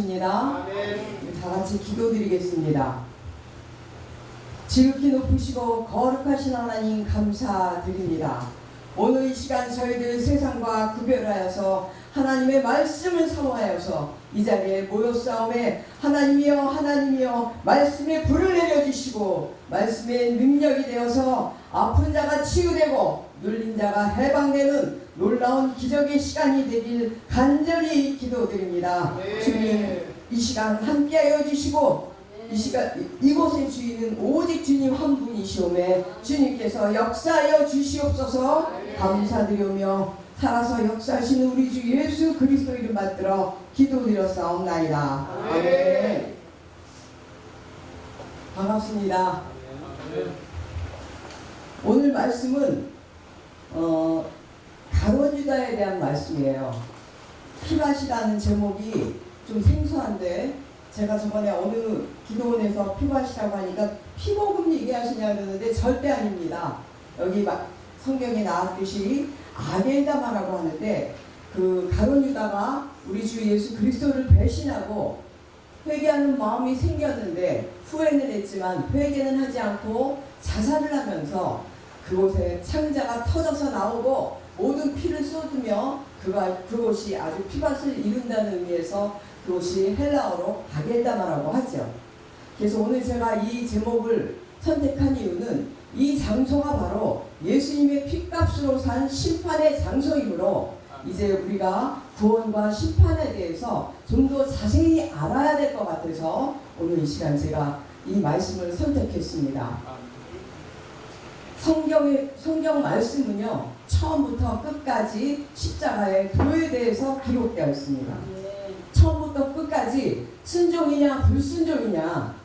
안녕하십니다. 다 같이 기도드리겠습니다. 지극히 높으시고 거룩하신 하나님 감사드립니다. 오늘 이 시간 저희들 세상과 구별하여서 하나님의 말씀을 사모하여서 이 자리에 모였사오매 하나님이여 하나님이여 말씀에 불을 내려주시고 말씀의 능력이 되어서 아픈 자가 치유되고 눌린 자가 해방되는 놀라운 기적의 시간이 되길 간절히 기도드립니다. 주님 이 시간 함께하여 주시고 이 시간 이곳의 주인은 오직 주님 한 분이시오매 주님께서 역사하여 주시옵소서. 감사드리오며 살아서 역사하시는 우리 주 예수 그리스도 이름 받들어 기도드렸사옵나이다. 아멘. 반갑습니다. 오늘 말씀은 가룟 유다에 대한 말씀이에요. 피밭이라는 제목이 좀 생소한데 제가 저번에 어느 기도원에서 피밭이라고 하니까 피복음 얘기하시냐 그러는데 절대 아닙니다. 여기 성경에 나왔듯이 아겔다마라고 하는데 그 가룟 유다가 우리 주 예수 그리스도를 배신하고 회개하는 마음이 생겼는데 후회는 했지만 회개는 하지 않고 자살을 하면서 그곳에 창자가 터져서 나오고 모든 피를 쏟으며 그곳이 아주 피밭을 이룬다는 의미에서 그것이 헬라어로 아겔다마라고 하죠. 그래서 오늘 제가 이 제목을 선택한 이유는 이 장소가 바로 예수님의 핏값으로 산 심판의 장소이므로 이제 우리가 구원과 심판에 대해서 좀 더 자세히 알아야 될 것 같아서 오늘 이 시간 제가 이 말씀을 선택했습니다. 성경 말씀은요 처음부터 끝까지 십자가의 도에 대해서 기록되어 있습니다. 처음부터 끝까지 순종이냐 불순종이냐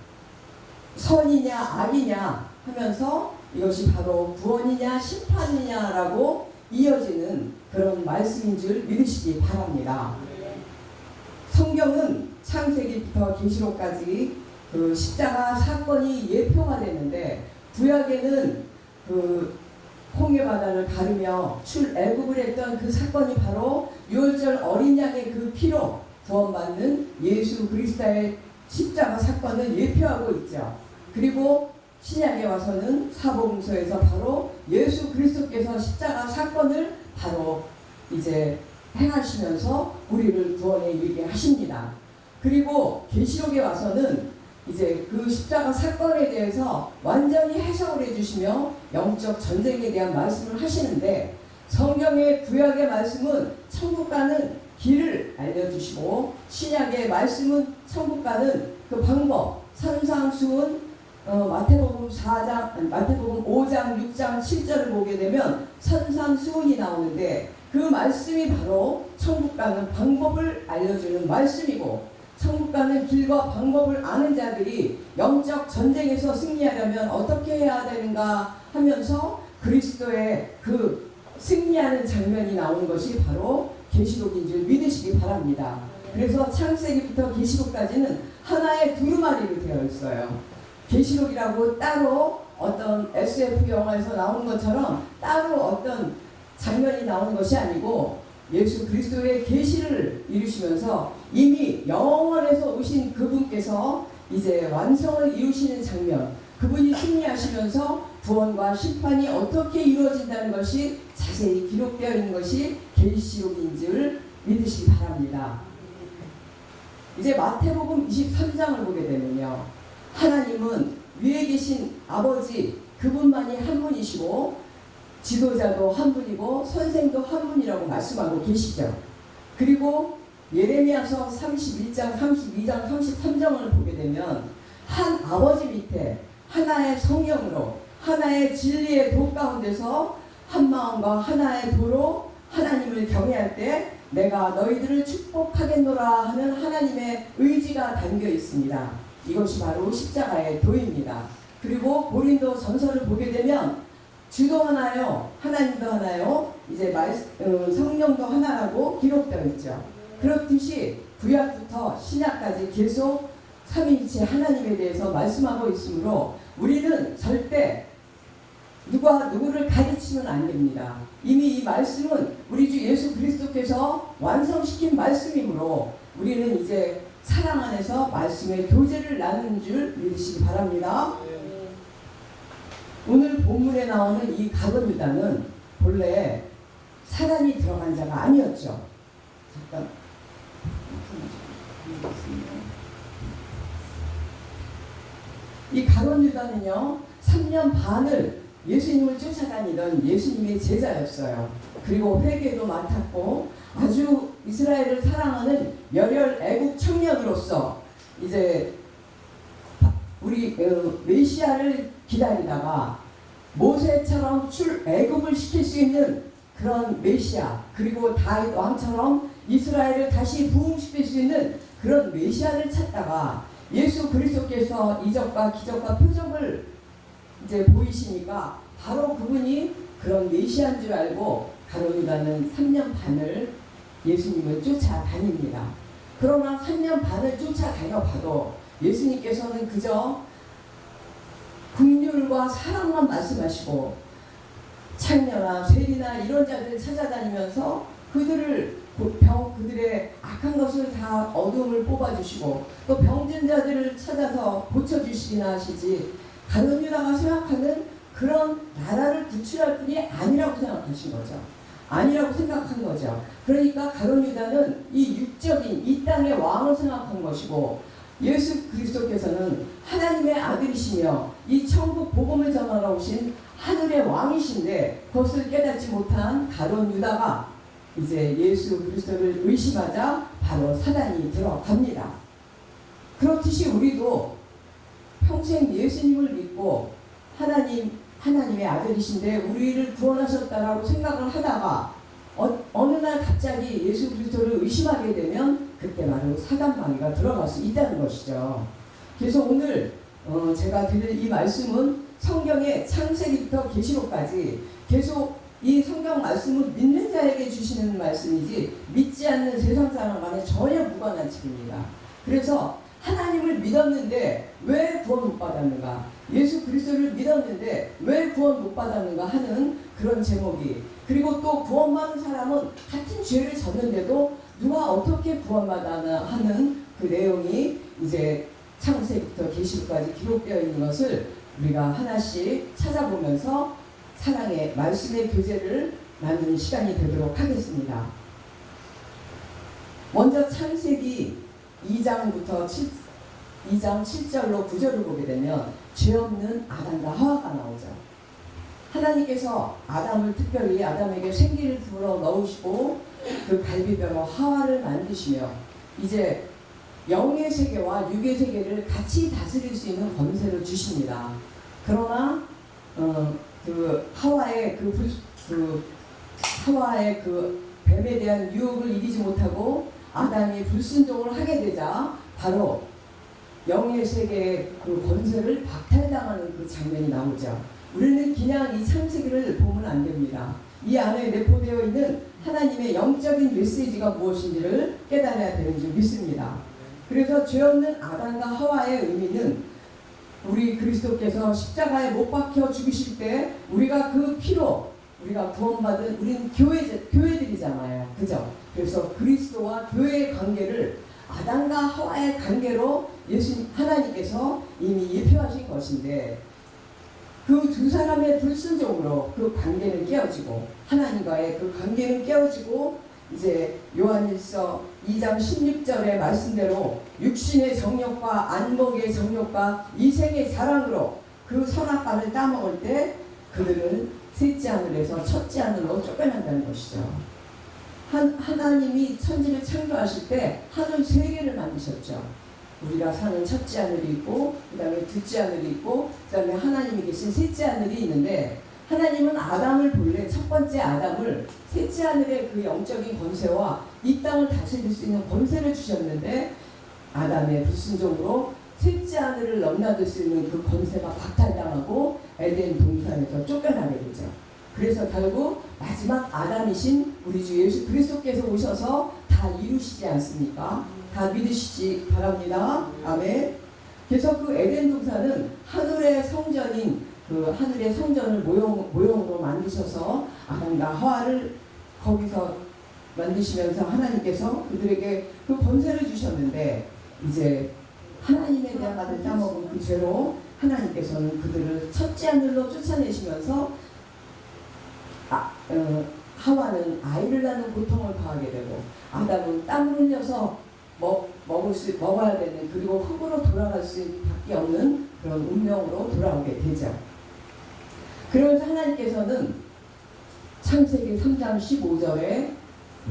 선이냐 악이냐 하면서 이것이 바로 구원이냐 심판이냐라고 이어지는 그런 말씀인 줄 믿으시기 바랍니다. 성경은 창세기부터 계시록까지 그 십자가 사건이 예표가 되는데 구약에는 그 홍해바다를 가르며 출애굽을 했던 그 사건이 바로 유월절 어린 양의 그 피로 구원받는 예수 그리스도의 십자가 사건을 예표하고 있죠. 그리고 신약에 와서는 사복음서에서 바로 예수 그리스도께서 십자가 사건을 바로 이제 행하시면서 우리를 구원에 이르게 하십니다. 그리고 계시록에 와서는 이제 그 십자가 사건에 대해서 완전히 해석을 해주시며 영적 전쟁에 대한 말씀을 하시는데 성경의 구약의 말씀은 천국 가는 길을 알려주시고 신약의 말씀은 천국 가는 그 방법 산상수훈 마태복음 5장 6장 7절을 보게 되면 산상수훈이 나오는데 그 말씀이 바로 천국 가는 방법을 알려주는 말씀이고 천국 가는 길과 방법을 아는 자들이 영적 전쟁에서 승리하려면 어떻게 해야 되는가 하면서 그리스도의 그 승리하는 장면이 나오는 것이 바로 계시록인 줄 믿으시기 바랍니다. 그래서 창세기부터 계시록까지는 하나의 두루마리로 되어 있어요. 계시록이라고 따로 어떤 SF 영화에서 나오는 것처럼 따로 어떤 장면이 나오는 것이 아니고 예수 그리스도의 계시를 이루시면서 이미 영원에서 오신 그분께서 이제 완성을 이루시는 장면, 그분이 승리하시면서 구원과 심판이 어떻게 이루어진다는 것이 자세히 기록되어 있는 것이 계시록인 줄 믿으시기 바랍니다. 이제 마태복음 23장을 보게 되면요, 하나님은 위에 계신 아버지 그분만이 한 분이시고 지도자도 한 분이고 선생도 한 분이라고 말씀하고 계시죠. 그리고 예레미야서 31장, 32장, 33장을 보게 되면 한 아버지 밑에 하나의 성령으로 하나의 진리의 도 가운데서 한 마음과 하나의 도로 하나님을 경외할 때 내가 너희들을 축복하겠노라 하는 하나님의 의지가 담겨 있습니다. 이것이 바로 십자가의 도입니다. 그리고 고린도 전서를 보게 되면 주도 하나요, 하나님도 하나요, 이제 성령도 하나라고 기록되어 있죠. 그렇듯이 구약부터 신약까지 계속 삼위일체 하나님에 대해서 말씀하고 있으므로 우리는 절대 누가 누구를 가르치면 안 됩니다. 이미 이 말씀은 우리 주 예수 그리스도께서 완성시킨 말씀이므로 우리는 이제 사랑 안에서 말씀의 교제를 나누는 줄 믿으시기 바랍니다. 오늘 본문에 나오는 이 가룟 유다는 본래 사단이 들어간 자가 아니었죠. 잠깐. 이 가룟 유다는요, 3년 반을 예수님을 쫓아다니던 예수님의 제자였어요. 그리고 회개도 맡았고 아주 이스라엘을 사랑하는 열혈 애국 청년으로서 이제 우리 메시아를 기다리다가 모세처럼 출애굽을 시킬 수 있는 그런 메시아, 그리고 다윗 왕처럼 이스라엘을 다시 부흥시킬 수 있는 그런 메시아를 찾다가 예수 그리스도께서 이적과 기적과 표적을 이제 보이시니까 바로 그분이 그런 메시아인 줄 알고 가룟 유다는 3년 반을 예수님을 쫓아다닙니다. 그러나 3년 반을 쫓아다녀봐도 예수님께서는 그저 긍휼과 사랑만 말씀하시고 창녀나 세리나 이런 자들 찾아다니면서 그들의 악한 것을 다 어둠을 뽑아주시고 또 병든 자들을 찾아서 고쳐주시기나 하시지, 가룟 유다가 생각하는 그런 나라를 구출할 분이 아니라고 생각하신 거죠. 아니라고 생각한 거죠. 그러니까 가룟 유다는 이 육적인 이 땅의 왕을 생각한 것이고, 예수 그리스도께서는 하나님의 아들이시며 이 천국 복음을 전하러 오신 하늘의 왕이신데 그것을 깨닫지 못한 가룟 유다가 이제 예수 그리스도를 의심하자 바로 사단이 들어갑니다. 그렇듯이 우리도 평생 예수님을 믿고 하나님의 아들이신데 우리를 구원하셨다라고 생각을 하다가 어느 날 갑자기 예수 그리스도를 의심하게 되면 그때 바로 사단마귀가 들어갈 수 있다는 것이죠. 그래서 오늘 제가 드릴 이 말씀은 성경의 창세기부터 계시록까지 계속 이 성경 말씀은 믿는 자에게 주시는 말씀이지 믿지 않는 세상 사람과는 전혀 무관한 책입니다. 그래서 하나님을 믿었는데 왜 구원 못 받았는가, 예수 그리스도를 믿었는데 왜 구원 못 받았는가 하는 그런 제목이, 그리고 또 구원받은 사람은 같은 죄를 졌는데도 누가 어떻게 구원받았나 하는 그 내용이 이제 창세기부터 계시록까지 기록되어 있는 것을 우리가 하나씩 찾아보면서 사랑의 말씀의 교제를 나누는 시간이 되도록 하겠습니다. 먼저 창세기 2장부터 2장 7절로 9절을 보게 되면 죄 없는 아담과 하와가 나오죠. 하나님께서 아담을 특별히 아담에게 생기를 불어 넣으시고 그 갈비뼈로 하와를 만드시며 이제 영의 세계와 육의 세계를 같이 다스릴 수 있는 권세를 주십니다. 그러나 그 하와의 하와의 그 뱀에 대한 유혹을 이기지 못하고 아담이 불순종을 하게 되자 바로 영의 세계의 그 권세를 박탈당하는 그 장면이 나오죠. 우리는 그냥 이 창세기를 보면 안 됩니다. 이 안에 내포되어 있는 하나님의 영적인 메시지가 무엇인지를 깨달아야 되는 줄 믿습니다. 그래서 죄 없는 아담과 하와의 의미는 우리 그리스도께서 십자가에 못 박혀 죽으실 때 우리가 그 피로 우리가 구원받은, 우리는 교회들이잖아요. 그죠? 그래서 그리스도와 교회의 관계를 아담과 하와의 관계로 하나님께서 이미 예표하신 것인데, 그 두 사람의 불순종으로 그 관계는 깨어지고 하나님과의 그 관계는 깨어지고 이제 요한일서 2장 16절의 말씀대로 육신의 정욕과 안목의 정욕과 이생의 사랑으로 그 선악과를 따먹을 때 그들은 셋째 하늘에서 첫째 하늘로 쫓겨난다는 것이죠. 하나님이 천지를 창조하실 때 하늘 세 개를 만드셨죠. 우리가 사는 첫째 하늘이 있고 그 다음에 둘째 하늘이 있고 그 다음에 하나님이 계신 셋째 하늘이 있는데, 하나님은 아담을 본래 첫 번째 아담을 셋째 하늘의 그 영적인 권세와 이 땅을 다스릴 수 있는 권세를 주셨는데 아담의 불순종으로 셋째 하늘을 넘나들 수 있는 그 권세가 박탈당하고 에덴 동산에서 쫓겨나게 되죠. 그래서 결국 마지막 아담이신 우리 주 예수 그리스도께서 오셔서 다 이루시지 않습니까? 다 믿으시기 바랍니다. 아멘. 그래서 그 에덴 동산은 하늘의 성전인 그 하늘의 성전을 모형으로 만드셔서 아담과 하와를 거기서 만드시면서 하나님께서 그들에게 그 권세를 주셨는데, 이제 하나님의 대한 아들 따먹은 그 죄로 하나님께서는 그들을 첫째 하늘로 쫓아내시면서 하와는 아이를 낳는 고통을 당하게 되고 아담은 땀을 흘려서 먹어야 되는, 그리고 흙으로 돌아갈 수밖에 없는 그런 운명으로 돌아오게 되죠. 그러면서 하나님께서는 창세기 3장 15절에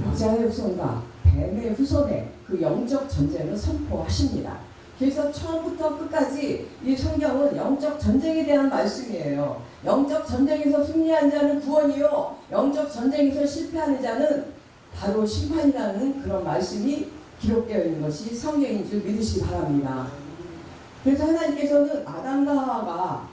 여자의 후손과 뱀의 후손의 그 영적 전쟁을 선포하십니다. 그래서 처음부터 끝까지 이 성경은 영적 전쟁에 대한 말씀이에요. 영적 전쟁에서 승리한 자는 구원이요, 영적 전쟁에서 실패하는 자는 바로 심판이라는 그런 말씀이 기록되어 있는 것이 성경인 줄 믿으시기 바랍니다. 그래서 하나님께서는 아담과 하와가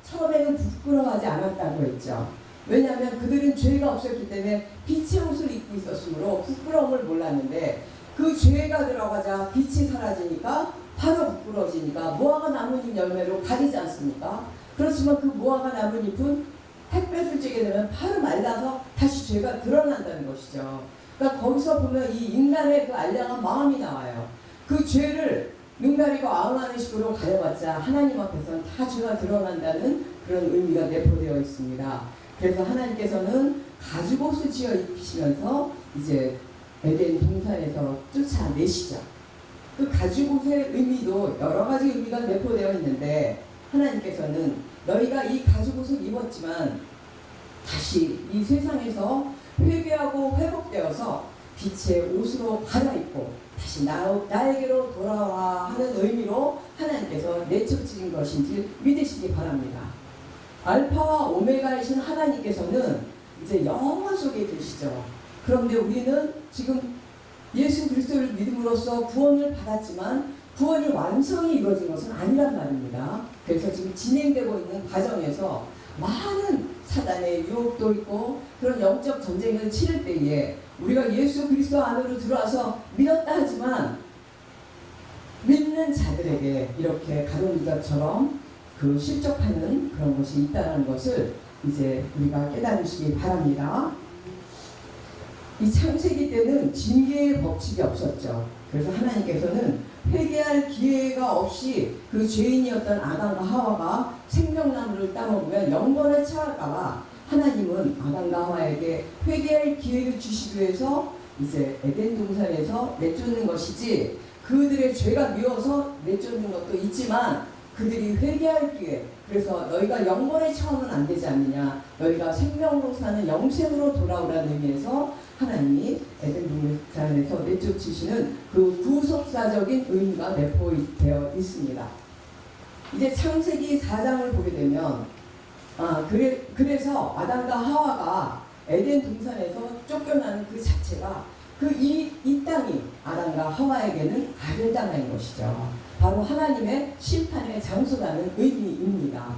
처음에는 부끄러워하지 않았다고 했죠. 왜냐하면 그들은 죄가 없었기 때문에 빛의 옷을 입고 있었으므로 부끄러움을 몰랐는데, 그 죄가 들어가자 빛이 사라지니까 바로 부끄러워지니까 무화과 나뭇잎 열매로 가리지 않습니까? 그렇지만 그 무화과 나뭇잎은 햇볕을 쬐게 되면 바로 말라서 다시 죄가 드러난다는 것이죠. 그러니까 거기서 보면 이 인간의 그 알량한 마음이 나와요. 그 죄를 능가리고 아웅하는 식으로 가려봤자 하나님 앞에서는 다 죄가 드러난다는 그런 의미가 내포되어 있습니다. 그래서 하나님께서는 가죽옷을 지어 입히시면서 이제 에덴 동산에서 쫓아내시죠. 그 가죽옷의 의미도 여러 가지 의미가 내포되어 있는데, 하나님께서는 너희가 이 가죽옷을 입었지만 다시 이 세상에서 회개하고 회복되어서 빛의 옷으로 갈아입고 다시 나에게로 돌아와 하는 의미로 하나님께서 내쫓으신 것인지 믿으시기 바랍니다. 알파와 오메가이신 하나님께서는 이제 영원 속에 계시죠. 그런데 우리는 지금 예수 그리스도를 믿음으로써 구원을 받았지만 구원이 완성이 이루어진 것은 아니란 말입니다. 그래서 지금 진행되고 있는 과정에서 많은 사단의 유혹도 있고 그런 영적 전쟁을 치를 때에 우리가 예수 그리스도 안으로 들어와서 믿었다 하지만 믿는 자들에게 이렇게 가론유다처럼 그 실족하는 그런 것이 있다는 것을 이제 우리가 깨달으시기 바랍니다. 이 창세기 때는 징계의 법칙이 없었죠. 그래서 하나님께서는 회개할 기회가 없이 그 죄인이었던 아담과 하와가 생명나무를 따먹으면 영원에 처할까봐 하나님은 아담과 하와에게 회개할 기회를 주시기 위해서 이제 에덴 동산에서 내쫓는 것이지, 그들의 죄가 미워서 내쫓는 것도 있지만 그들이 회개할 기회, 그래서 너희가 영원에 처하면 안 되지 않느냐, 너희가 생명으로 사는 영생으로 돌아오라는 의미에서 하나님이 에덴 동산에서 내쫓으시는 그 구속사적인 의미가 내포되어 있습니다. 이제 창세기 4장을 보게 되면 그래서 아담과 하와가 에덴 동산에서 쫓겨나는 그 자체가 이 땅이 아담과 하와에게는 아들 땅인 것이죠. 바로 하나님의 심판의 장소라는 의미입니다.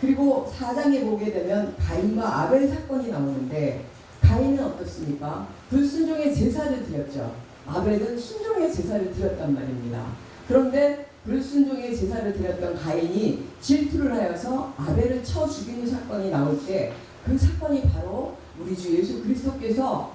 그리고 4장에 보게 되면 가인과 아벨 사건이 나오는데, 가인은 어떻습니까? 불순종의 제사를 드렸죠. 아벨은 순종의 제사를 드렸단 말입니다. 그런데 불순종의 제사를 드렸던 가인이 질투를 하여서 아벨을 쳐 죽이는 사건이 나올 때, 그 사건이 바로 우리 주 예수 그리스도께서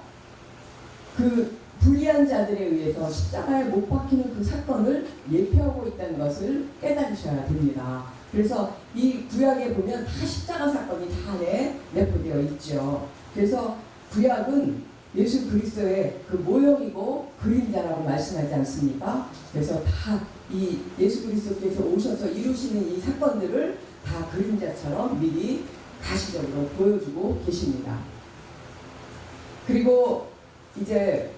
그 불의한 자들에 의해서 십자가에 못 박히는 그 사건을 예표하고 있다는 것을 깨달으셔야 됩니다. 그래서 이 구약에 보면 다 십자가 사건이 다 안에 내포되어 있죠. 그래서 구약은 예수 그리스도의 그 모형이고 그림자라고 말씀하지 않습니까? 그래서 다 이 예수 그리스도께서 오셔서 이루시는 이 사건들을 다 그림자처럼 미리 가시적으로 보여주고 계십니다. 그리고 이제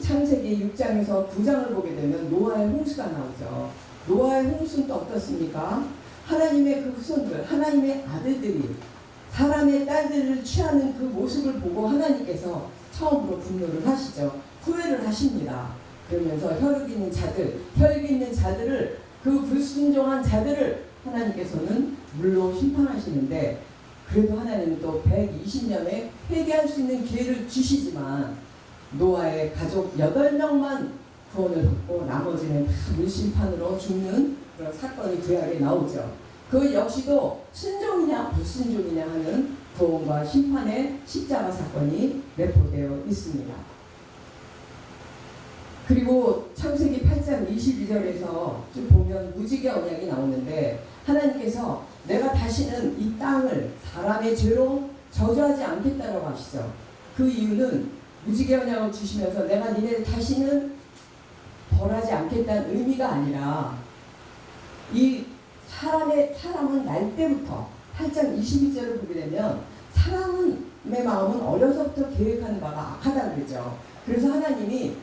창세기 6장에서 9장을 보게 되면 노아의 홍수가 나오죠. 노아의 홍수는 또 어떻습니까? 하나님의 그 후손들, 하나님의 아들들이 사람의 딸들을 취하는 그 모습을 보고 하나님께서 처음으로 분노를 하시죠. 후회를 하십니다. 그러면서 혈육 있는 자들을, 그 불순종한 자들을 하나님께서는 물로 심판하시는데, 그래도 하나님은 또 120년에 회개할 수 있는 기회를 주시지만 노아의 가족 8명만 구원을 받고 나머지는 다 물심판으로 죽는 그런 사건이 구약에 나오죠. 그 역시도 순종이냐 불순종이냐 하는 구원과 심판의 십자가 사건이 내포되어 있습니다. 그리고 창세기 8장 22절에서 쭉 보면 무지개 언약이 나오는데 하나님께서 내가 다시는 이 땅을 사람의 죄로 저주하지 않겠다라고 하시죠. 그 이유는 무지개 언약을 주시면서 내가 니네 다시는 벌하지 않겠다는 의미가 아니라 이 사람은 날 때부터 8장 22절을 보게 되면 사람의 마음은 어려서부터 계획하는 바가 악하다 그러죠. 그래서 하나님이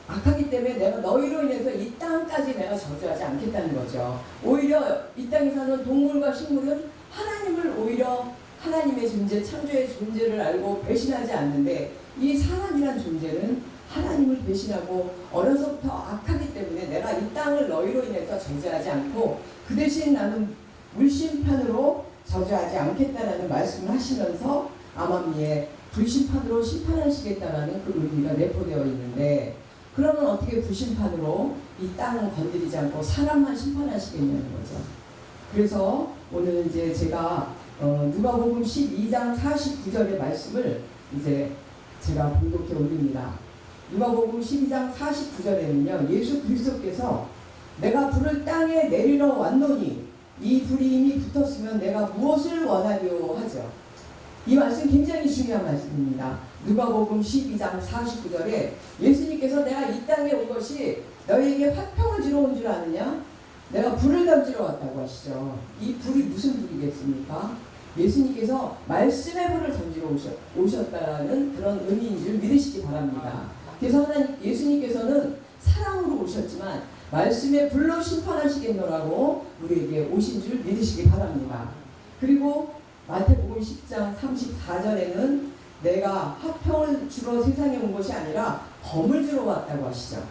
악하기 때문에 내가 너희로 인해서 이 땅까지 내가 저주하지 않겠다는 거죠. 오히려 이 땅에 사는 동물과 식물은 하나님을 오히려 하나님의 존재, 창조의 존재를 알고 배신하지 않는데 이 사람이란 존재는 하나님을 배신하고 어려서부터 악하기 때문에 내가 이 땅을 너희로 인해서 저주하지 않고 그 대신 나는 물심판으로 저주하지 않겠다라는 말씀을 하시면서 암암리에 불심판으로 심판하시겠다라는 그 의미가 내포되어 있는데 그러면 어떻게 불심판으로 이 땅을 건드리지 않고 사람만 심판하시겠냐는 거죠. 그래서 오늘 이제 제가 누가복음 12장 49절의 말씀을 이제 제가 봉독해 올립니다. 누가복음 12장 49절에는요. 예수 그리스도께서 내가 불을 땅에 내리러 왔노니 이 불이 이미 붙었으면 내가 무엇을 원하려 하죠. 이 말씀 굉장히 중요한 말씀입니다. 누가복음 12장 49절에 예수님께서 내가 이 땅에 온 것이 너희에게 화평을 주러 온 줄 아느냐? 내가 불을 던지러 왔다고 하시죠. 이 불이 무슨 불이겠습니까? 예수님께서 말씀의 불을 던지러 오셨다는 그런 의미인 줄 믿으시기 바랍니다. 그래서 예수님께서는 사랑으로 오셨지만 말씀의 불로 심판하시겠노라고 우리에게 오신 줄 믿으시기 바랍니다. 그리고 마태복음 10장 34절에는 내가 화평을 주러 세상에 온 것이 아니라 검을 주러 왔다고 하시죠.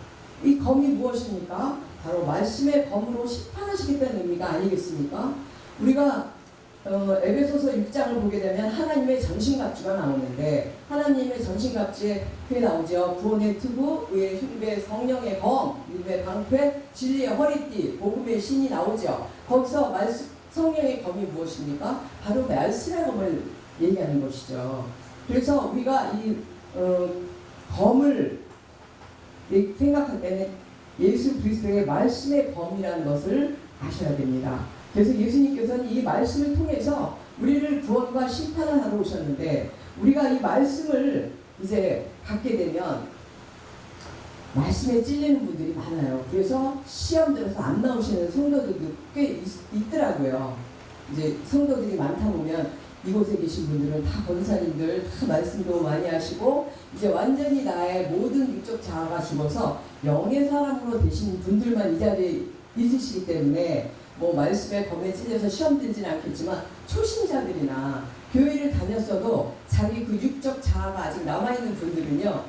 이 검이 무엇입니까? 바로 말씀의 검으로 심판하시겠다는 의미가 아니겠습니까? 우리가 에베소서 6장을 보게 되면 하나님의 전신갑주가 나오는데 하나님의 전신갑주에 그게 나오죠. 구원의 투구, 의의 흉배, 성령의 검, 믿음의 방패, 진리의 허리띠, 복음의 신이 나오죠. 거기서 성령의 검이 무엇입니까? 바로 말씀의 검을 얘기하는 것이죠. 그래서 우리가 이 검을 생각할 때는 예수 그리스도의 말씀의 검이라는 것을 아셔야 됩니다. 그래서 예수님께서는 이 말씀을 통해서 우리를 구원과 심판을 하러 오셨는데 우리가 이 말씀을 이제 갖게 되면 말씀에 찔리는 분들이 많아요. 그래서 시험 들어서 안 나오시는 성도들도 꽤 있더라고요. 이제 성도들이 많다 보면 이곳에 계신 분들은 다 권사님들 다 말씀도 많이 하시고 이제 완전히 나의 모든 육적 자아가 죽어서 영의 사람으로 되신 분들만 이 자리에 있으시기 때문에 뭐 말씀에 검에 찔려서 시험 들지는 않겠지만 초신자들이나 교회를 다녔어도 자기 그 육적 자아가 아직 남아있는 분들은요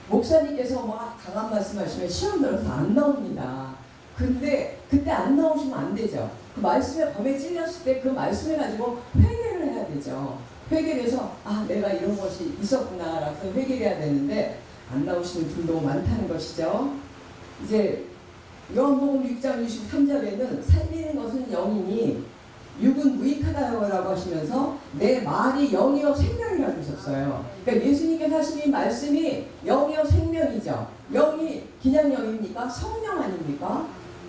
목사님께서 막 강한 말씀하시면 시험 들어서 안 나옵니다. 근데 그때 안 나오시면 안 되죠. 그 말씀에 검에 찔렸을 때 그 말씀을 가지고 회개를 해야 되죠. 회개를 해서 내가 이런 것이 있었구나 라고 회개를 해야 되는데 안 나오시는 분도 많다는 것이죠. 이제 요한복음 6장 63절에는 살리는 것은 영이니 육은 무익하다라고 하시면서 내 말이 영이요 생명이라고 하셨어요. 그러니까 예수님께서 하신 이 말씀이 영이요 생명이죠. 영이 그냥 영입니까? 성령 아닙니까?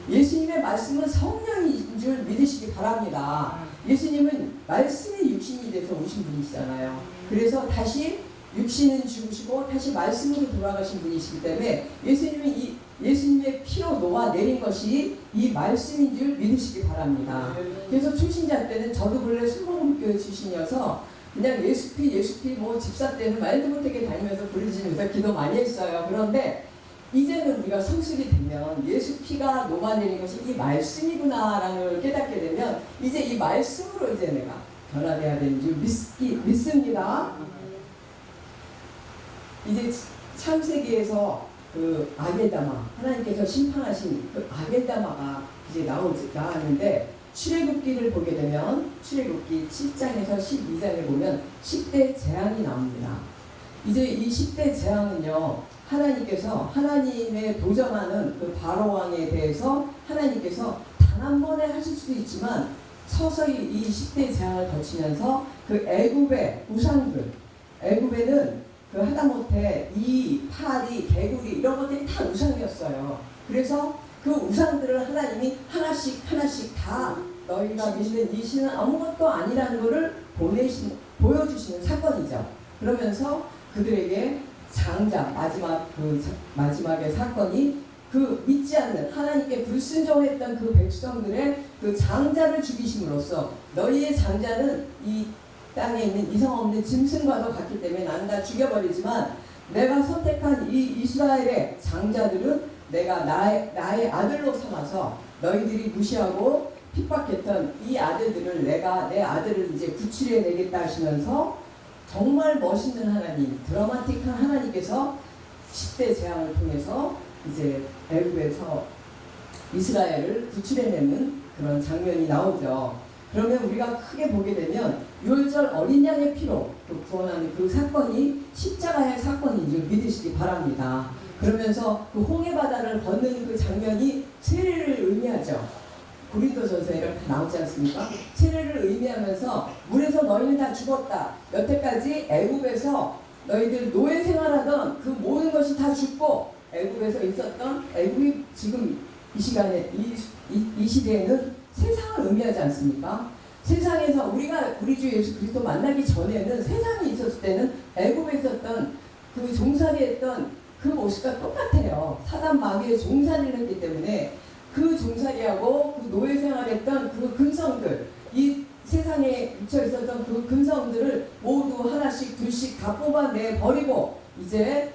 예수님의 말씀은 성령인 줄 믿으시기 바랍니다. 예수님은 말씀의 육신이 돼서 오신 분이시잖아요. 그래서 다시 육신은 죽으시고 다시 말씀으로 돌아가신 분이시기 때문에 예수님의 피로 녹아내린 것이 이 말씀인 줄 믿으시기 바랍니다. 그래서 출신자 때는 저도 원래 순복음교회 출신이어서 그냥 예수피 뭐 집사 때는 말도 못하게 다니면서 부르짖으면서 기도 많이 했어요. 그런데 이제는 우리가 성숙이 되면 예수 피가 녹아내린 것이 이 말씀이구나라는 걸 깨닫게 되면 이제 이 말씀으로 이제 내가 변화돼야 되는 줄 믿습니다. 이제 창세기에서 그 아겔다마 하나님께서 심판하신 그 아겔다마가 이제 나왔는데 출애굽기를 보게 되면 출애굽기 7장에서 12장에 보면 10대 재앙이 나옵니다. 이제 이 10대 재앙은요 하나님께서 하나님의 도전하는 그 바로 왕에 대해서 하나님께서 단 한 번에 하실 수도 있지만 서서히 이 10대 재앙을 거치면서 그 애굽의 우상들 애굽에는 그 하다못해 이 파리, 개구리 이런 것들이 다 우상이었어요. 그래서 그 우상들을 하나님이 하나씩 다 너희가 믿는 이 신은 아무것도 아니라는 것을 보여주시는 사건이죠. 그러면서 그들에게 장자, 마지막의 사건이 그 믿지 않는 하나님께 불순종했던 그 백성들의 그 장자를 죽이심으로써 너희의 장자는 이 땅에 있는 이성 없는 짐승과도 같기 때문에 나는 다 죽여버리지만 내가 선택한 이 이스라엘의 장자들은 내가 나의 아들로 삼아서 너희들이 무시하고 핍박했던 이 아들들을 내가 내 아들을 이제 구출해 내겠다 하시면서 정말 멋있는 하나님, 드라마틱한 하나님께서 10대 재앙을 통해서 이제 애굽에서 이스라엘을 구출해내는 그런 장면이 나오죠. 그러면 우리가 크게 보게 되면 유월절 어린 양의 피로 구원하는 그 사건이 십자가의 사건인 줄 믿으시기 바랍니다. 그러면서 그 홍해 바다를 걷는 그 장면이 세례를 의미하죠. 고린도전서에 이렇게 나오지 않습니까? 세례를 의미하면서 물에서 너희는 다 죽었다. 여태까지 애굽에서 너희들 노예 생활하던 그 모든 것이 다 죽고 애굽에서 있었던 애굽이 지금 이 시간에 이 시대에는 세상을 의미하지 않습니까? 세상에서 우리 주 예수 그리스도 만나기 전에는 세상이 있었을 때는 애굽에 있었던 그 종살이했던 그 모습과 똑같아요. 사단 마귀의 종살이를 했기 때문에 그 종살이하고 그 노예 생활했던 그 금성들, 이 세상에 묻혀 있었던 그 금성들을 모두 하나씩 둘씩 다 뽑아내 버리고 이제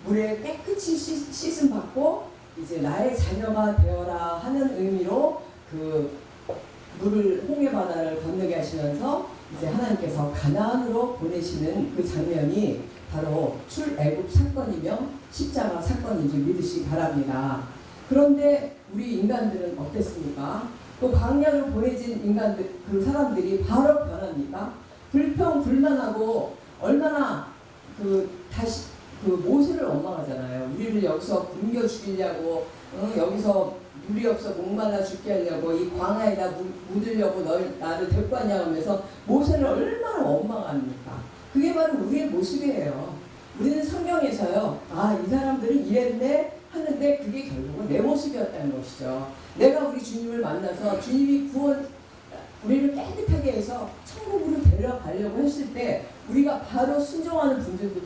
물에 깨끗이 씻음 받고 이제 나의 자녀가 되어라 하는 의미로 그 물을 홍해 바다를 건너게 하시면서 이제 하나님께서 가나안으로 보내시는 그 장면이 바로 출애굽 사건이며 십자가 사건인 줄 믿으시기 바랍니다. 그런데 우리 인간들은 어땠습니까? 또 광야로 보내진 인간들, 그 사람들이 바로 변합니까? 불평불만하고 얼마나 다시 모세를 원망하잖아요. 우리를 여기서 굶겨 죽이려고, 여기서 물이 없어 목말라 죽게 하려고 이 광야에다 묻으려고 나를 데리고 왔냐 하면서 모세를 얼마나 원망합니까? 그게 바로 우리의 모습이에요. 우리는 성경에서요, 이 사람들은 이랬네 하는데 그게 결국은 내 모습이었다는 것이죠. 내가 우리 주님을 만나서 주님이 우리를 깨끗하게 해서 천국으로 데려가려고 했을 때 우리가 바로 순종하는 분들도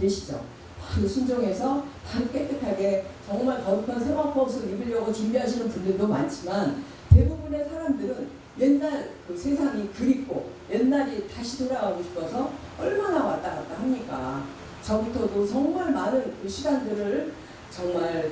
계시죠. 바로 순종해서 바로 깨끗하게 정말 거룩한 세마포옷을 입으려고 준비하시는 분들도 많지만 대부분의 사람들은 옛날 그 세상이 그립고 옛날이 다시 돌아가고 싶어서 얼마나 왔다 갔다 합니까? 저부터도 정말 많은 그 시간들을 정말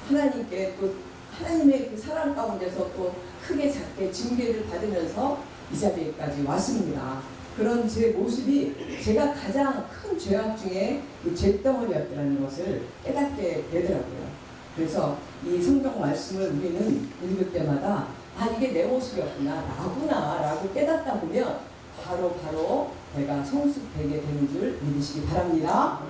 하나님께 또 하나님의 그 사랑 가운데서 또 크게 작게 징계를 받으면서 이 자리에까지 왔습니다. 그런 제 모습이 제가 가장 큰 죄악 중에 그 죄덩어리였다는 것을 깨닫게 되더라고요. 그래서 이 성경 말씀을 우리는 읽을 때마다 이게 내 모습이었구나, 나구나 라고 깨닫다 보면 바로 내가 성숙되게 되는 줄 믿으시기 바랍니다.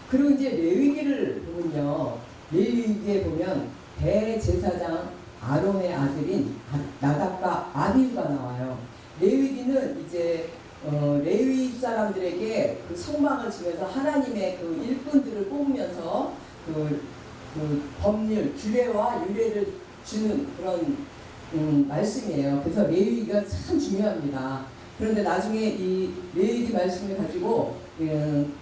그리고 이제 레위기를 보면요. 레위기에 보면 대제사장 아론의 아들인 나답과 아비후가 나와요. 레위기는 이제 레위 사람들에게 그 성막을 지면서 하나님의 그 일꾼들을 뽑으면서 그 법률, 규례와 유례를 주는 그런 말씀이에요. 그래서 레위기가 참 중요합니다. 그런데 나중에 이 레위기 말씀을 가지고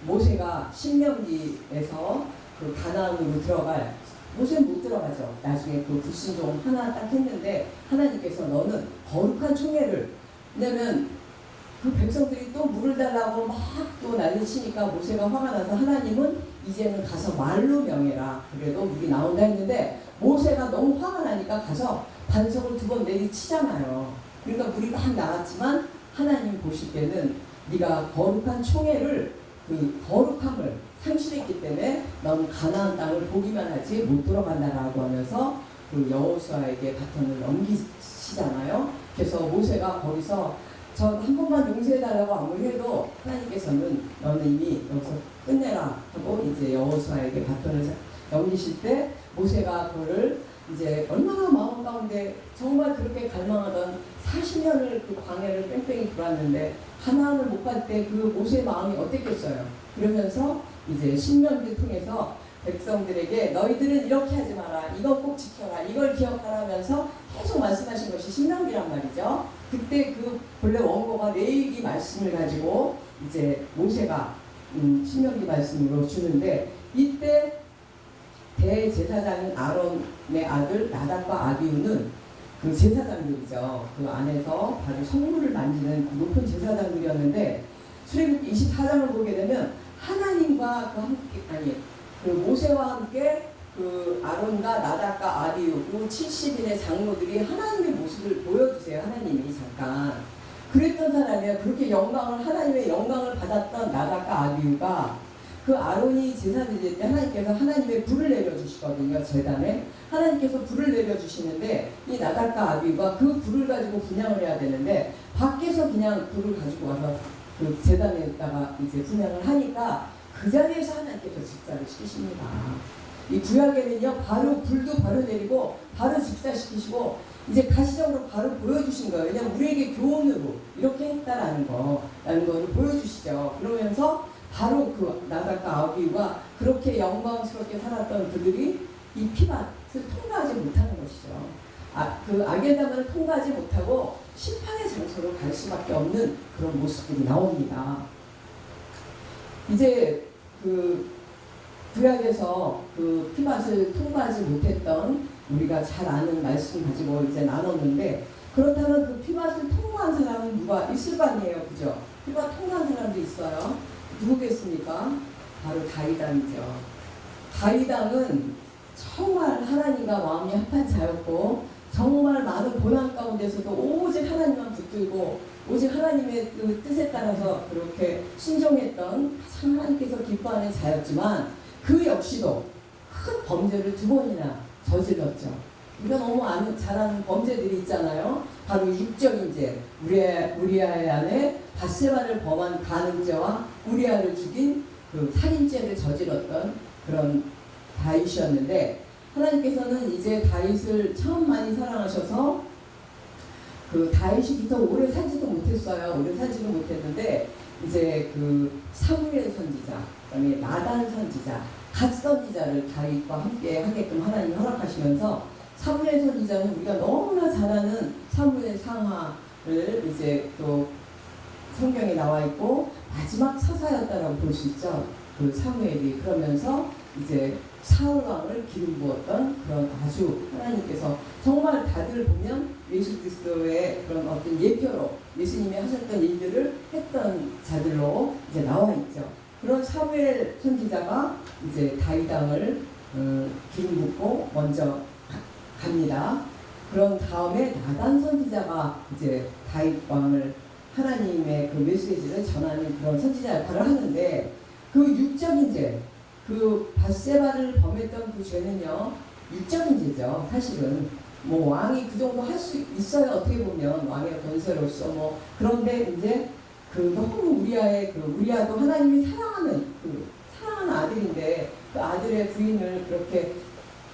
모세가 신명기에서 그 가나안으로 들어갈 모세는 못 들어가죠. 나중에 그 불순종 하나 딱 했는데 하나님께서 너는 거룩한 총회를, 왜냐면 그 백성들이 또 물을 달라고 막 또 난리치니까 모세가 화가 나서 하나님은 이제는 가서 말로 명해라. 그래도 물이 나온다 했는데 모세가 너무 화가 나니까 가서 반석을 2번 내리치잖아요. 그러니까 물이 막 나왔지만 하나님 보실 때는 네가 거룩한 총회를 그 거룩함을 상실했기 때문에 너는 가나안 땅을 보기만 하지 못 들어간다라고 하면서 그 여호수아에게 바톤을 넘기시잖아요. 그래서 모세가 거기서 저 한 번만 용서해달라고 아무리 해도 하나님께서는 너는 이미 여기서 끝내라 하고 이제 여호수아에게 바톤을 넘기실 때 모세가 그거를 이제 얼마나 마음 가운데 정말 그렇게 갈망하던 40년을 그 광야를 뺑뺑이 돌았는데 하나님을 못 갈 때 그 모세의 마음이 어땠겠어요. 그러면서 이제 신명기를 통해서 백성들에게 너희들은 이렇게 하지 마라, 이걸 꼭 지켜라, 이걸 기억하라 하면서 계속 말씀하신 것이 신명기란 말이죠. 그때 그 본래 원고가 레위기 말씀을 가지고 이제 모세가 신명기 말씀으로 주는데, 이때 대제사장인 아론의 아들 나답과 아비후는 그 제사장들이죠. 그 안에서 바로 성물을 만지는 그 높은 제사장들이었는데, 출애굽기 24장을 보게 되면 하나님과 그 함께, 그 모세와 함께 그 아론과 나답과 아비후 그 70인의 장로들이 하나님의 모습을 보여주세요. 하나님이 잠깐 그랬던 사람이에요. 그렇게 하나님의 영광을 받았던 나답과 아비후가, 그 아론이 제사를 드릴 때 하나님께서 하나님의 불을 내려주시거든요. 제단에 하나님께서 불을 내려주시는데, 이 나답과 아비후가 그 불을 가지고 분향을 해야 되는데 밖에서 그냥 불을 가지고 와서 그 제단에다가 이제 분향을 하니까 그 자리에서 하나님께서 직사를 시키십니다. 이 구약에는요, 바로 불도 바로 내리고 바로 직사시키시고 이제 가시적으로 바로 보여주신 거예요. 왜냐면 우리에게 교훈으로 이렇게 했다라는 거를 보여주시죠. 그러면서 바로 그 나답과 아비후가 그렇게 영광스럽게 살았던 그들이 이 피밭을 통과하지 못하는 것이죠. 그 아겔다만을 통과하지 못하고 심판의 장소로 갈 수밖에 없는 그런 모습들이 나옵니다. 이제 그 구약에서 그 피밭을 통과하지 못했던 우리가 잘 아는 말씀 가지고 이제 나눴는데, 그렇다면 그 피밭을 통과한 사람은 누가 있을 거 아니에요, 그죠? 피밭 통과한 사람도 있어요. 누구겠습니까? 바로 다윗왕이죠. 다윗왕은 정말 하나님과 마음이 합한 자였고, 정말 많은 고난 가운데서도 오직 하나님만 붙들고 오직 하나님의 그 뜻에 따라서 그렇게 순종했던 참 하나님께서 기뻐하는 자였지만, 그 역시도 큰 범죄를 2번이나 저질렀죠. 우리가 너무 잘 아는 범죄들이 있잖아요. 바로 육적인 죄, 우리아의 아내 밧세바를 범한 간음죄와 우리아를 죽인 그 살인죄를 저질렀던 그런 다윗이었는데, 하나님께서는 이제 다윗을 처음 많이 사랑하셔서 그 다윗이부터 오래 살지도 못했어요. 오래 살지도 못했는데 이제 그 사무엘 선지자, 그다음에 나단 선지자, 갓 선지자를 다윗과 함께 하게끔 하나님 허락하시면서, 사무엘 선지자는 우리가 너무나 잘 아는 사무엘 상하를 이제 또 성경에 나와 있고 마지막 사사였다라고 볼 수 있죠. 그 사무엘이. 그러면서 이제 사울 왕을 기름 부었던 그런 아주 하나님께서 정말 다들 보면 예수 그리스도의 그런 어떤 예표로 예수님이 하셨던 일들을 했던 자들로 이제 나와 있죠. 그런 사무엘 선지자가 이제 다윗 왕을 기름 붓고 먼저 갑니다. 그런 다음에 나단 선지자가 이제 다윗 왕을 하나님의 그 메시지를 전하는 그런 선지자 역할을 하는데, 그 육적인 죄, 그 밧세바를 범했던 그 죄는요, 육적인 죄죠. 사실은 뭐 왕이 그 정도 할 수 있어요. 어떻게 보면 왕의 권세로서 뭐. 그런데 이제 그 너무 우리아도 하나님이 사랑하는 아들인데, 그 아들의 부인을 그렇게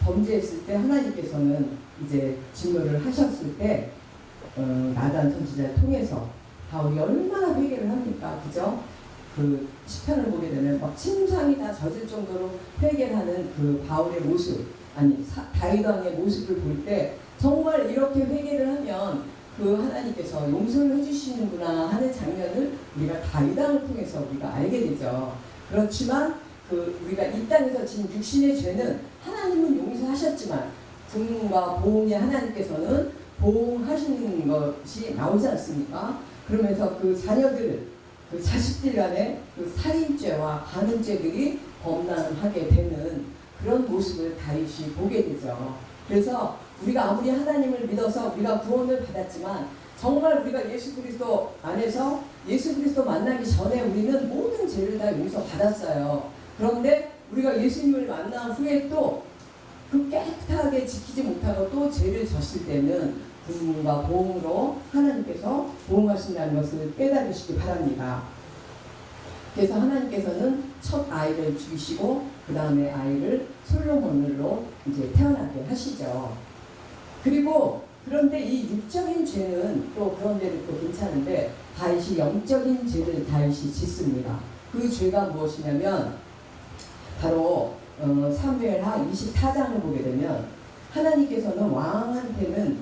범죄했을 때 하나님께서는 이제 진노를 하셨을 때 나단 선지자를 통해서 바울이 얼마나 회개를 합니까, 그죠? 그 시편을 보게 되면 막 침상이 다 젖을 정도로 회개를 하는 그 바울의 모습, 다윗 왕의 모습을 볼 때 정말 이렇게 회개를 하면 그 하나님께서 용서를 해주시는구나 하는 장면을 우리가 다윗 왕을 통해서 우리가 알게 되죠. 그렇지만 그 우리가 이 땅에서 진 육신의 죄는 하나님은 용서하셨지만 분과 보응의 하나님께서는 보응하시는 것이 나오지 않습니까? 그러면서 그 자녀들, 그 자식들 간에 그 살인죄와 간음죄들이 범람하게 되는 그런 모습을 다윗이 보게 되죠. 그래서 우리가 아무리 하나님을 믿어서 우리가 구원을 받았지만, 정말 우리가 예수 그리스도 안에서 예수 그리스도 만나기 전에 우리는 모든 죄를 다 용서받았어요. 그런데 우리가 예수님을 만난 후에 또 그 깨끗하게 지키지 못하고 또 죄를 졌을 때는 분과 보응으로 하나님께서 보응하신다는 것을 깨달으시기 바랍니다. 그래서 하나님께서는 첫 아이를 죽이시고 그 다음에 아이를 솔로몬으로 이제 태어나게 하시죠. 그리고 그런데 이 육적인 죄는 또 그런 데도 또 괜찮은데 다윗이 영적인 죄를 다윗이 짓습니다. 그 죄가 무엇이냐면 바로 사무엘하 24장을 보게 되면 하나님께서는 왕한테는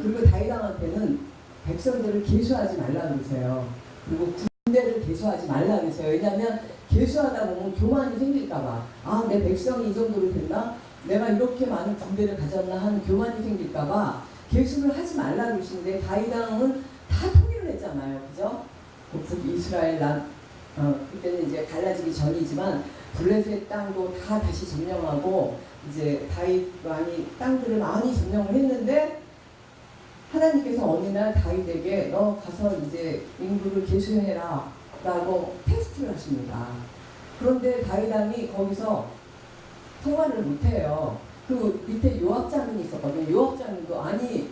그리고 다윗 왕한테는 백성들을 계수하지 말라 그러세요. 그리고 군대를 계수하지 말라 그러세요. 왜냐하면 계수하다 보면 교만이 생길까봐 내 백성이 이 정도로 됐나? 내가 이렇게 많은 군대를 가졌나 하는 교만이 생길까봐 계수를 하지 말라 그러시는데 다윗 왕은 다 통일을 했잖아요. 그죠? 북이스라엘 그때는 이제 갈라지기 전이지만 블레셋 땅도 다 다시 점령하고 이제 다윗 왕이 땅들을 많이 점령을 했는데 하나님께서 어느 날 다윗에게 너 가서 이제 인구를 계수해라 라고 테스트를 하십니다. 그런데 다윗 왕이 거기서 통과를 못해요. 그 밑에 요압 장군이 있었거든요. 요압 장군도 아니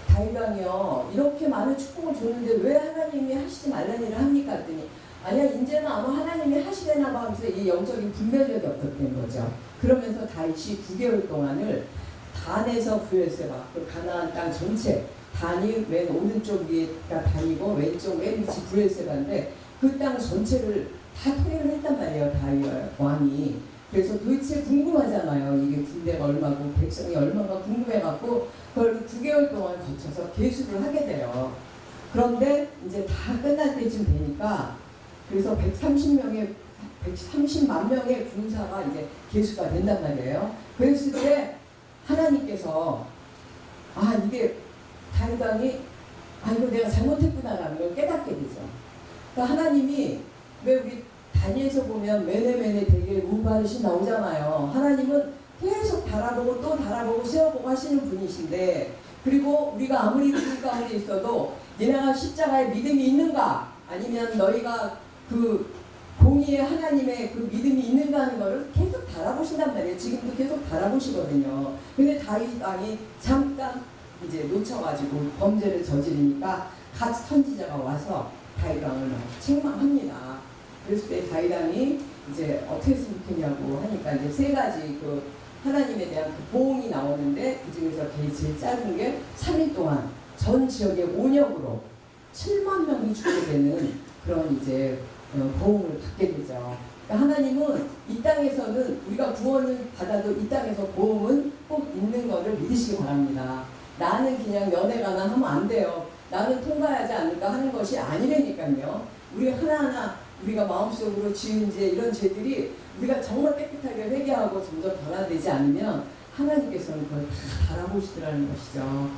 다윗 왕이요 이렇게 많은 축복을 줬는데 왜 하나님이 하시지 말라는 일을 합니까? 했더니 아니야 이제는 아마 하나님이 하시려나 봐 하면서 이 영적인 분별력이 없었던 거죠. 그러면서 다윗이 9개월 동안을 단에서 브엘세바 그 가나안 땅 전체 단이 맨 오른쪽 위에가 단이고 왼쪽 맨 밑이 브엘세바인데 그 땅 전체를 다 통일을 했단 말이에요. 다윗 왕이. 그래서 도대체 궁금하잖아요. 이게 군대가 얼마고 백성이 얼마가 궁금해갖고 그걸 9개월 동안 거쳐서 계수를 하게 돼요. 그런데 이제 다 끝날 때쯤 되니까 그래서 130만 명의 군사가 이제 계수가 된단 말이에요. 그랬을 때 하나님께서 이게 다윗 왕이 이거 내가 잘못했구나라는 걸 깨닫게 되죠. 그러니까 하나님이 왜 우리 다니엘서 보면 메네메네 되게 루바르시 나오잖아요. 하나님은 계속 달아보고 또 달아보고 세워보고 하시는 분이신데 그리고 우리가 아무리 그 가운데 있어도 너희가 십자가에 믿음이 있는가 아니면 너희가 그 공의의 하나님의 그 믿음이 있는가 하는 거를 계속 달아보신단 말이에요. 지금도 계속 달아보시거든요. 근데 다윗 왕이 잠깐 이제 놓쳐가지고 범죄를 저지르니까 갓 선지자가 와서 다윗 왕을 책망합니다. 그랬을 때 다윗 왕이 이제 어떻게 했으면 좋겠냐고 하니까 이제 세 가지 그 하나님에 대한 그 보응이 나오는데 그 중에서 제일 짧은 게 3일 동안 전 지역의 온역으로 7만 명이 죽게 되는 그런 이제 보응을 받게 되죠. 그러니까 하나님은 이 땅에서는 우리가 구원을 받아도 이 땅에서 보응은 꼭 있는 것을 믿으시기 바랍니다. 나는 그냥 연애가나 하면 안 돼요. 나는 통과하지 않을까 하는 것이 아니라니까요. 우리 하나하나 우리가 마음속으로 지은 죄 이런 죄들이 우리가 정말 깨끗하게 회개하고 점점 변화되지 않으면 하나님께서는 그걸 다 바라보시더라는 것이죠.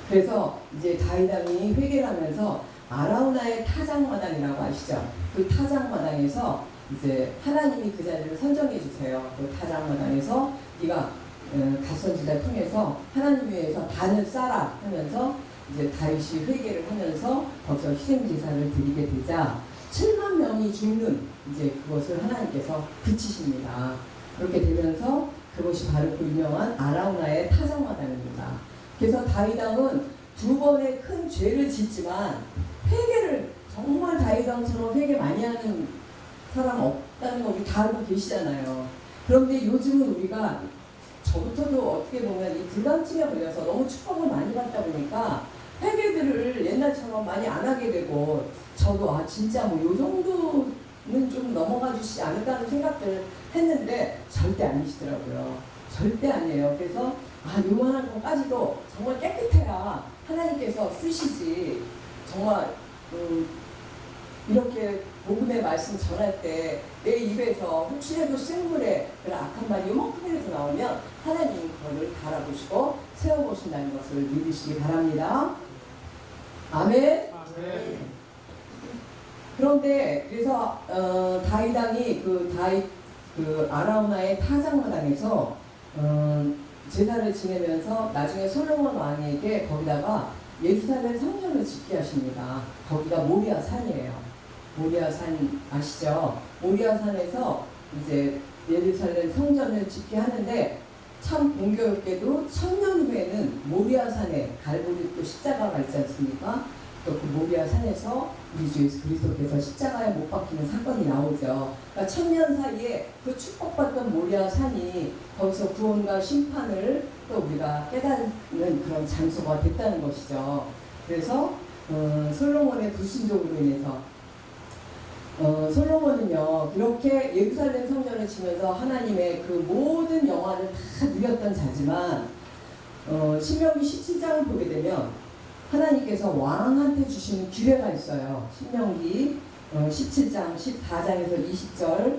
그래서 이제 다윗 왕이 회개를 하면서 아라우나의 타작마당이라고 아시죠? 그 타작마당에서 이제 하나님이 그 자리를 선정해 주세요. 그 타작마당에서 네가 갓선지자를 통해서 하나님 위해서 단을 쌓아 하면서 이제 다윗이 회개를 하면서 거기서 희생제사를 드리게 되자 7만 명이 죽는 이제 그것을 하나님께서 그치십니다. 그렇게 되면서 그것이 바로 그 유명한 아라우나의 타작마당입니다. 그래서 다윗 왕은 두 번의 큰 죄를 짓지만 회개를 정말 다윗 왕처럼 회개 많이 하는 사람 없다는 거 우리 다 알고 계시잖아요. 그런데 요즘은 우리가 저부터도 어떻게 보면 이 불감증에 걸려서 너무 축복을 많이 받다 보니까 회개들을 옛날처럼 많이 안 하게 되고 저도 진짜 뭐 요 정도는 좀 넘어가 주시지 않을까 하는 생각들을 했는데 절대 아니시더라고요. 절대 아니에요. 그래서 요만한 것까지도 정말 깨끗해야 하나님께서 쓰시지. 정말 이렇게 복음의 말씀 전할 때 내 입에서 혹시라도 생물의 그런 악한 말이 요만큼이라도 나오면 하나님이 그거를 바라보시고 세워보신다는 것을 믿으시기 바랍니다. 아멘. 그런데 그래서 다윗 왕이 그 아라우나의 타작마당에서 제사를 지내면서 나중에 솔로몬 왕에게 거기다가 예루살렘 성전을 짓게 하십니다. 거기가 모리아 산이에요. 모리아 산 아시죠? 모리아 산에서 이제 예루살렘 성전을 짓게 하는데 참 공교롭게도 1000년 후에는 모리아 산에 갈보리 또 십자가가 있지 않습니까? 또 그 모리아 산에서 우리 주 예수 그리스도께서 십자가에 못 박히는 사건이 나오죠. 그러니까 천년 사이에 그 축복받던 모리아 산이 거기서 구원과 심판을 또 우리가 깨닫는 그런 장소가 됐다는 것이죠. 그래서 솔로몬의 불순종으로 인해서 솔로몬은요 그렇게 예루살렘 성전을 치면서 하나님의 그 모든 영화를 다 누렸던 자지만 신명기 17장을 보게 되면 하나님께서 왕한테 주시는 규례가 있어요. 신명기 17장 14장에서 20절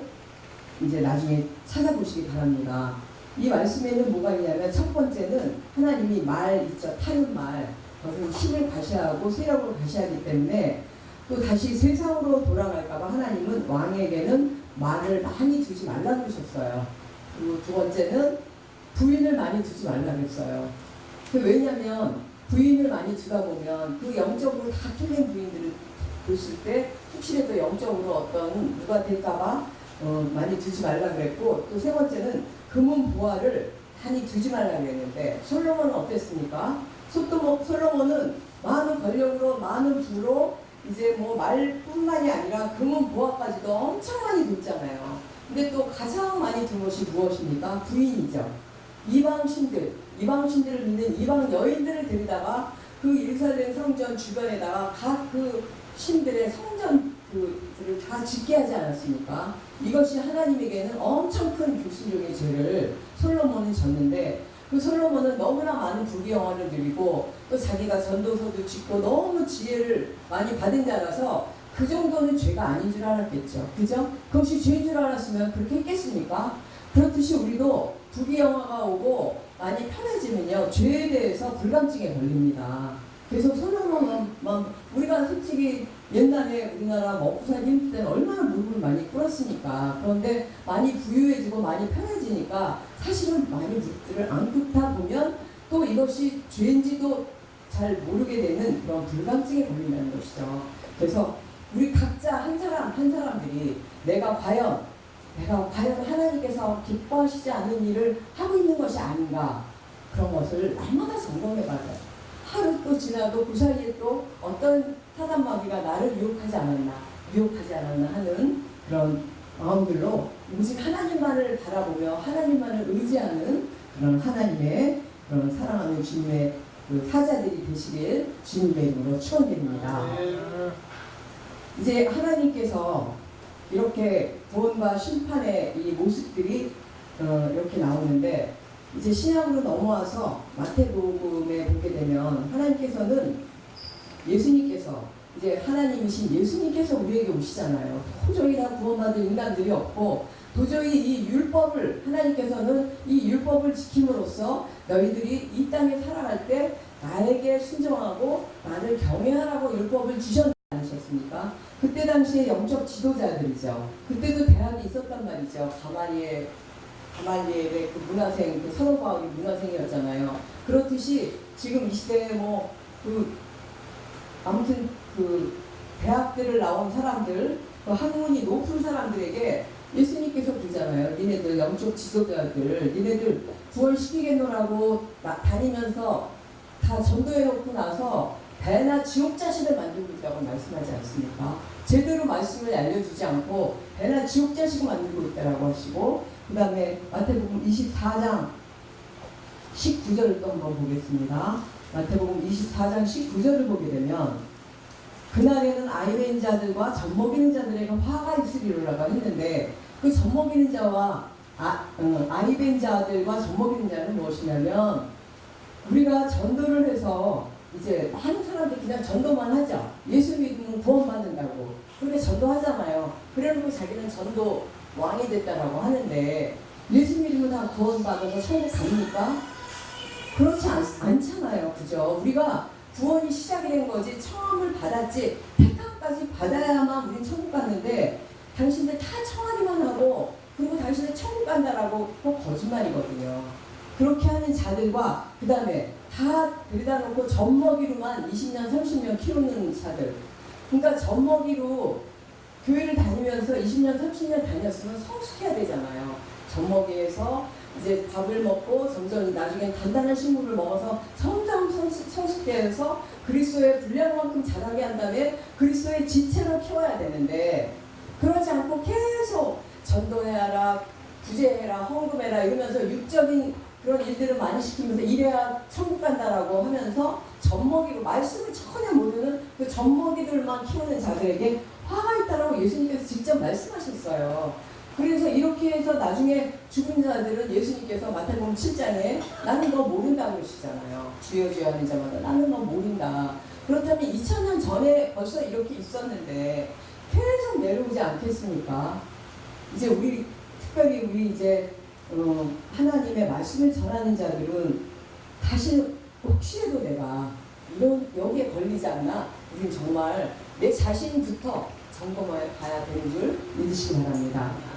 이제 나중에 찾아보시기 바랍니다. 이 말씀에는 뭐가 있냐면 첫 번째는 하나님이 말 있죠. 타는 말 그것은 힘을 과시하고 세력을 과시하기 때문에 또 다시 세상으로 돌아갈까봐 하나님은 왕에게는 말을 많이 두지 말라 그러셨어요. 그리고 두 번째는 부인을 많이 두지 말라 그랬어요. 왜냐하면 부인을 많이 두다 보면 그 영적으로 다 틀린 부인들을 보실 때 혹시라도 영적으로 어떤 누가 될까봐 많이 두지 말라 그랬고 또 세 번째는 금은 보화를 많이 두지 말라 그랬는데 솔로몬은 어땠습니까? 솔로몬은 많은 권력으로 많은 부로 이제 뭐 말뿐만이 아니라 금은 보화까지도 엄청 많이 뒀잖아요. 근데 또 가장 많이 둔 것이 무엇입니까? 부인이죠. 이방신들을 믿는 이방 여인들을 데리다가 그 예루살렘 성전 주변에다가 각 그 신들의 성전들을 다 짓게 하지 않았습니까? 이것이 하나님에게는 엄청 큰 불순종의 죄를 솔로몬은 졌는데 그 솔로몬은 너무나 많은 부귀영화를 누리고 또 자기가 전도서도 짓고 너무 지혜를 많이 받은 자라서 그 정도는 죄가 아닌 줄 알았겠죠. 그죠? 그것이 죄인 줄 알았으면 그렇게 했겠습니까? 그렇듯이 우리도 부귀영화가 오고 많이 편해지면요 죄에 대해서 불감증에 걸립니다. 그래서 솔로몬은 우리가 솔직히 옛날에 우리나라 먹고 살기 힘들 때는 얼마나 무릎을 많이 꿇었으니까 그런데 많이 부유해지고 많이 편해지니까 사실은 많이 무릎들을 안 꿇다 보면 또 이것이 죄인지도 잘 모르게 되는 그런 불감증에 걸린다는 것이죠. 그래서 우리 각자 한 사람 한 사람들이 내가 과연 하나님께서 기뻐하시지 않는 일을 하고 있는 것이 아닌가 그런 것을 날마다 점검해봐요. 하루 또 지나도 그 사이에 또 어떤 사단마귀가 나를 유혹하지 않았나 하는 그런 마음들로 오직 하나님만을 바라보며 하나님만을 의지하는 그런 하나님의 그런 사랑하는 주님의 그 사자들이 되시길 주님의 이름으로 축원드립니다. 이제 하나님께서 이렇게 구원과 심판의 이 모습들이 이렇게 나오는데 이제 신약으로 넘어와서 마태복음에 보게 되면 하나님께서는 예수님께서 이제 하나님이신 예수님께서 우리에게 오시잖아요. 도저히 다 구원받을 인간들이 없고 도저히 이 율법을 하나님께서는 이 율법을 지킴으로써 너희들이 이 땅에 살아갈 때 나에게 순종하고 나를 경외하라고 율법을 주셨지 않으셨습니까? 그때 당시에 영적 지도자들이죠. 그때도 대학이 있었단 말이죠. 가말리엘의 그 문화생, 그 선호과학이 문화생이었잖아요. 그렇듯이 지금 이 시대에 아무튼 그 대학들을 나온 사람들, 그 학문이 높은 사람들에게 예수님께서 그러잖아요. 니네들 영적 지도자들, 니네들 구원시키겠노라고 다니면서 다 전도해놓고 나서 배나 지옥 자식을 만들고 있다고 말씀하지 않습니까? 제대로 말씀을 알려주지 않고 배나 지옥 자식을 만들고 있다고 하시고 그 다음에 마태복음 24장 19절을 또 한번 보겠습니다. 마태복음 24장 19절을 보게 되면 그날에는 아이벤 자들과 젖먹이는 자들에게 화가 있으리로라고 했는데 그 젖먹이는 자와 아이벤 자들과 젖먹이는 자는 무엇이냐면 우리가 전도를 해서 이제 많은 사람들이 그냥 전도만 하죠. 예수 믿으면 구원받는다고 그렇게 전도하잖아요. 그래놓고 자기는 전도 왕이 됐다라고 하는데 예수 믿으면 다 구원받아서 천국 갑니까? 그렇지 않잖아요. 그죠? 우리가 구원이 시작이 된 거지 청함을 받았지 택함까지 받아야만 우린 천국 갔는데 당신들 다 청하기만 하고 그리고 당신들 천국 간다라고 그거 거짓말이거든요. 그렇게 하는 자들과 그 다음에 다 들여다 놓고 젖먹이로만 20년 30년 키우는 자들 그러니까 젖먹이로 교회를 다니면서 20년 30년 다녔으면 성숙해야 되잖아요. 젖먹이에서 이제 밥을 먹고 점점 나중엔 단단한 식물을 먹어서 점점 성장 성숙되어서 그리스도의 분량만큼 자라게 한 다음에 그리스도의 지체로 키워야 되는데 그러지 않고 계속 전도해라, 구제해라, 헌금해라 이러면서 육적인 그런 일들을 많이 시키면서 이래야 천국 간다라고 하면서 젖먹이로 말씀을 전혀 모르는 그 젖먹이들만 키우는 자들에게 화가 있다라고 예수님께서 직접 말씀하셨어요. 그래서 이렇게 해서 나중에 죽은 자들은 예수님께서 마태복음 7장에 나는 너 모른다고 그러시잖아요. 주여 주여 하는 자마다 나는 너 모른다. 그렇다면 2000년 전에 벌써 이렇게 있었는데 계속 내려오지 않겠습니까? 이제 우리 특별히 우리 이제 하나님의 말씀을 전하는 자들은 다시 혹시라도 내가 이런 여기에 걸리지 않나 우린 정말 내 자신부터 점검해 봐야 되는 줄 믿으시기 바랍니다.